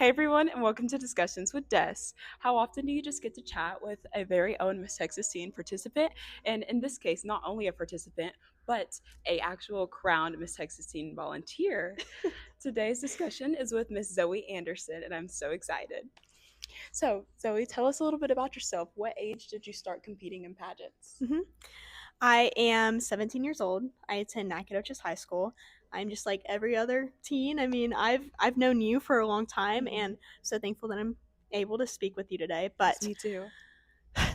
Hey everyone, and welcome to Discussions with Des. How often do you just get to chat with a very own Miss Texas Teen participant? And in this case, not only a participant, but a actual crowned Miss Texas Teen volunteer. Today's discussion is with Miss Zoe Anderson, and I'm so excited. So, Zoe, tell us a little bit about yourself. What age did you start competing in pageants? hmm I am 17 years old. I attend Nacogdoches High School. I'm just like every other teen. I mean, I've known you for a long time, Mhm. and so thankful that I'm able to speak with you today. Yes, But me too.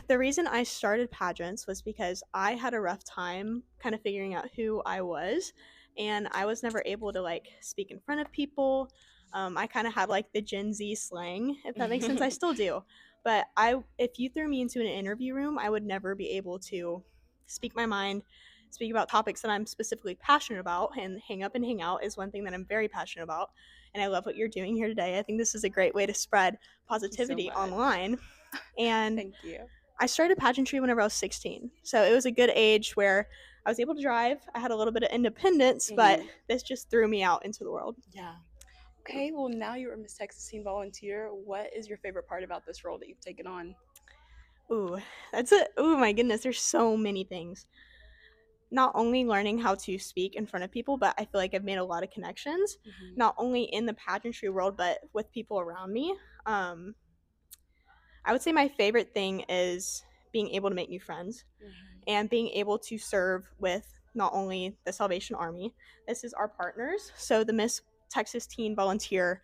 the reason I started pageants was because I had a rough time kind of figuring out who I was, and I was never able to like speak in front of people. I kind of had like the Gen Z slang, if that makes sense. I still do, but if you threw me into an interview room, I would never be able to speak my mind, speak about topics that I'm specifically passionate about. And hang up and hang out is one thing that I'm very passionate about, and I love what you're doing here today. I think this is a great way to spread Thank you so positivity much. online. And Thank you. I started pageantry whenever I was 16. So it was a good age where I was able to drive. I had a little bit of independence, but Mhm. this just threw me out into the world. Yeah. Okay, well, now you're a Miss Texas Teen volunteer. What is your favorite part about this role that you've taken on? Ooh, my goodness, there's so many things. Not only learning how to speak in front of people, but I feel like I've made a lot of connections, Mhm. not only in the pageantry world, but with people around me. I would say my favorite thing is being able to make new friends Mhm. and being able to serve with not only the Salvation Army, this is our partners. So the Miss Texas Teen Volunteer,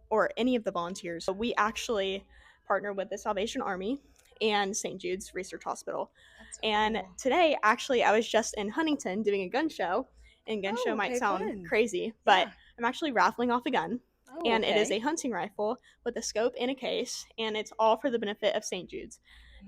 or any of the volunteers, we actually partner with the Salvation Army and St. Jude's Research Hospital. That's so And cool. today, actually, I was just in Huntington doing a gun show. And gun show Oh, might okay, sound fun. crazy, but Yeah. I'm actually raffling off a gun. Oh, And it is a okay. hunting rifle with a scope and a case, and it's all for the benefit of St. Jude's.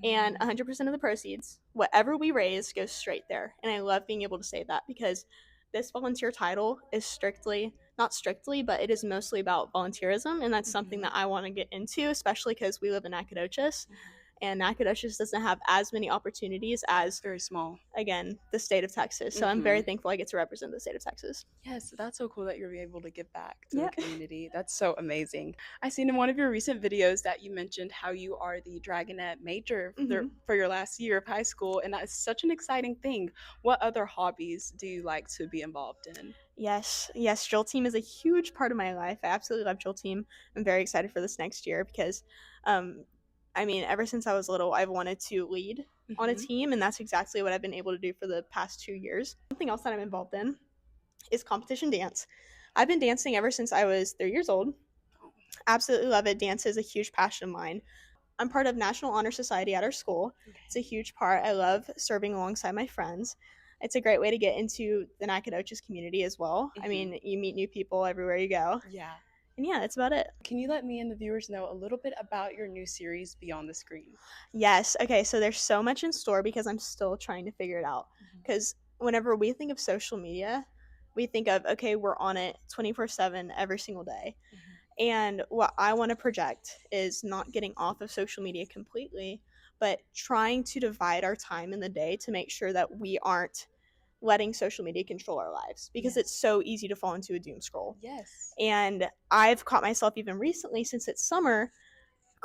And Mm. 100% of the proceeds, whatever we raise, goes straight there. And I love being able to say that because this volunteer title is strictly, not strictly, but it is mostly about volunteerism. And that's something Mhm. that I want to get into, especially because we live in Nacogdoches. Mhm. And Nacogdoches doesn't have as many opportunities Yeah, as, it's very small. again, the state of Texas. So I'm very Mhm. thankful I get to represent the state of Texas. Yes, that's so cool that you're able to give back to the Yeah. community. That's so amazing. I seen in one of your recent videos that you mentioned how you are the Dragonette major hmm for your last year of high school, and that is such an exciting thing. What other hobbies do you like to be involved in? Yes, Joel Team is a huge part of my life. I absolutely love Joel Team. I'm very excited for this next year because, um, I mean, ever since I was little, I've wanted to lead on a Mhm. team, and that's exactly what I've been able to do for the past 2 years. Something else that I'm involved in is competition dance. I've been dancing ever since I was 3 years old. Oh, Absolutely love it. Dance is a huge passion of mine. I'm part of National Honor Society at our school. It's a okay. huge part. I love serving alongside my friends. It's a great way to get into the Nacogdoches community as well. I Mhm. mean, you meet new people everywhere you go. Yeah. And yeah, that's about it. Can you let me and the viewers know a little bit about your new series, Beyond the Screen? Yes. Okay. So there's so much in store because I'm still trying to figure it out. Mhm. Because whenever we think of social media, we think of, okay, we're on it 24/7 every single day. Mhm. And what I want to project is not getting off of social media completely, but trying to divide our time in the day to make sure that we aren't letting social media control our lives because it's Yes. so easy to fall into a doom scroll. Yes. And I've caught myself even recently since it's summer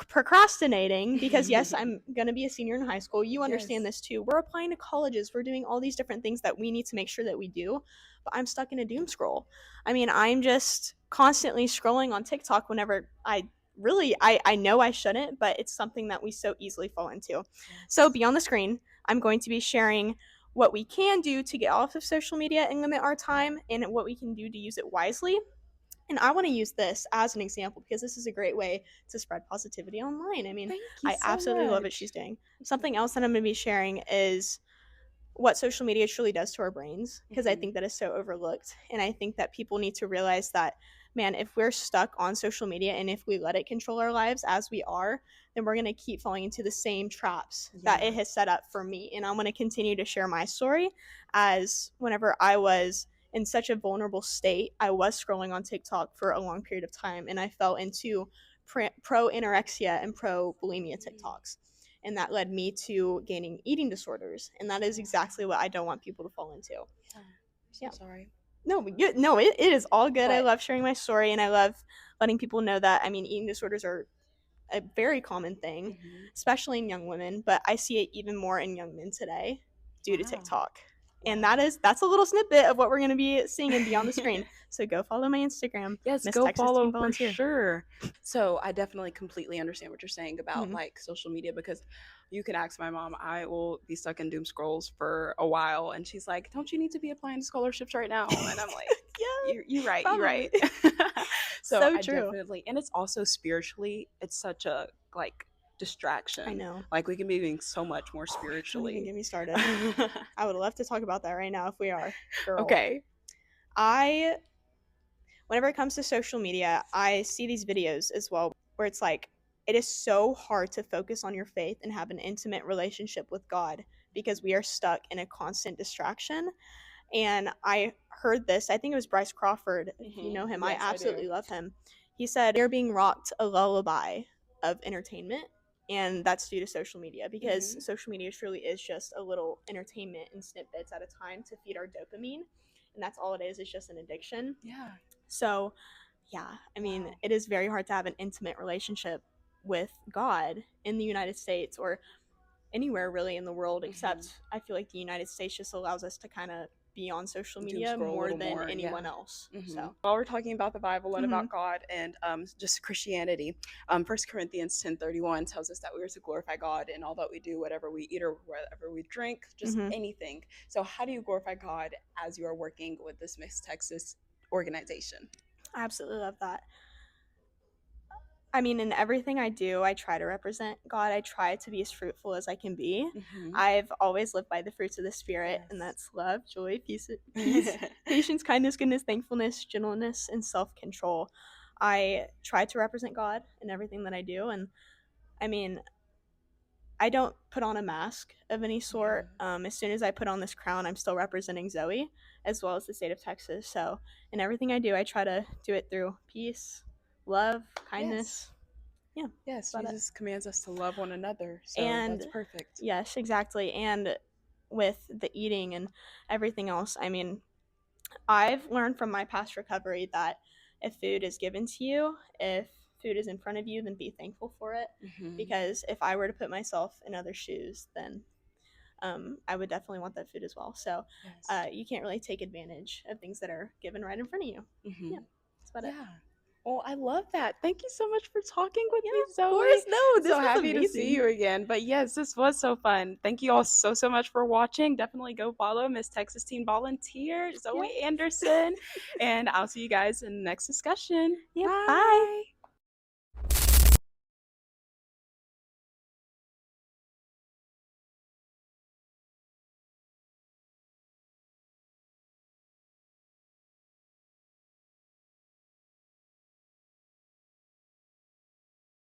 procrastinating because yes, I'm going to be a senior in high school. You understand Yes. this too. We're applying to colleges. We're doing all these different things that we need to make sure that we do, but I'm stuck in a doom scroll. I mean, I'm just constantly scrolling on TikTok whenever I know I shouldn't, but it's something that we so easily fall into. So, Yes. beyond the screen, I'm going to be sharing what we can do to get off of social media and limit our time and what we can do to use it wisely. And I want to use this as an example because this is a great way to spread positivity online. I mean, Thank you I so absolutely love what much. she's doing. Something else that I'm going to be sharing is what social media truly does to our brains because I Mhm. think that is so overlooked. And I think that people need to realize that, man, if we're stuck on social media and if we let it control our lives as we are, then we're going to keep falling into the same traps that it Yeah. has set up for me. And I'm going to continue to share my story as whenever I was in such a vulnerable state, I was scrolling on TikTok for a long period of time and I fell into pro anorexia and pro bulimia Mm. TikToks, and that led me to gaining eating disorders, and that is exactly what I don't want people to fall into. Yeah. I'm so Yeah. sorry. No, it is all good. I But love sharing my story, and I love letting people know that, I mean, eating disorders are a very common thing, Mhm. especially in young women, but I see it even more in young men today due to Wow. TikTok. And Wow. that's a little snippet of what we're going to be seeing in Beyond the Screen. So go follow my Instagram, Yes, Miss go Texas Teen follow for Volunteer. sure. So I definitely completely understand what you're saying about Mhm. like social media, because you can ask my mom, I will be stuck in doom scrolls for a while, and she's like, "Don't you need to be applying to scholarships right now?" And I'm like, Yeah, you're right, you're probably. right." So So I true. definitely, and it's also spiritually, it's such a like I distraction. know. Like we can be doing so much more Don't even spiritually. get me started. I would love to talk about that right now if we are. Girl. Okay. I Whenever it comes to social media, I see these videos as well where it's like it is so hard to focus on your faith and have an intimate relationship with God because we are stuck in a constant distraction. And I heard this, I think it was Bryce Crawford, if you know him. I Yes, I do. absolutely love him. He said, "We are being rocked a lullaby of entertainment." And that's due to social media because Hmm. social media truly is just a little entertainment in snippets at a time to feed our dopamine. And that's all it is, it's just an addiction. Yeah. So, yeah, I mean, Wow. it is very hard to have an intimate relationship with God in the United States or anywhere really in the world, Hmm. except I feel like the United States just allows us to kind of be on social Doom media scroll a more little than more. Yeah. anyone else. So, While we're talking about the Bible and mm-hmm, about God and just Christianity, 1 Corinthians 10:31 tells us that we are to glorify God in all that we do, whatever we eat or whatever we drink, just mm-hmm, anything. So, how do you glorify God as you are working with this Miss Texas organization? I absolutely love that. I mean, in everything I do, I try to represent God. I try to be as fruitful as I can be. Mm-hmm. I've always lived by the fruits of the Spirit, and Yes. that's love, joy, peace, patience, kindness, goodness, thankfulness, gentleness, and self control. I try to represent God in everything that I do. And I mean, I don't put on a mask of any sort. Mhm. As soon as I put on this crown, I'm still representing Zoe as well as the state of Texas. So, in everything I do, I try to do it through peace, love, Yes. kindness. Yeah, that's Yes. about it. Jesus commands us to love one another. So, that's And perfect. yes, exactly. And with the eating and everything else, I mean, I've learned from my past recovery that if food is given to you, if food is in front of you, then be thankful for it. Hmm. Because if I were to put myself in other shoes, then I would definitely want that food as well. So Yes. you can't really take advantage of things that are given right in front of you. Hmm. Yeah, that's about it. Yeah. Well, I love that. Thank you so much for talking with Yeah, me, of Zoe. course. No, I'm this so was happy to see amazing. you again. But yes, this was so fun. Thank you all so much for watching. Definitely go follow Miss Texas Teen Volunteer, Yeah. Zoe Anderson. And I'll see you guys in the next discussion. Yep. Bye. Bye.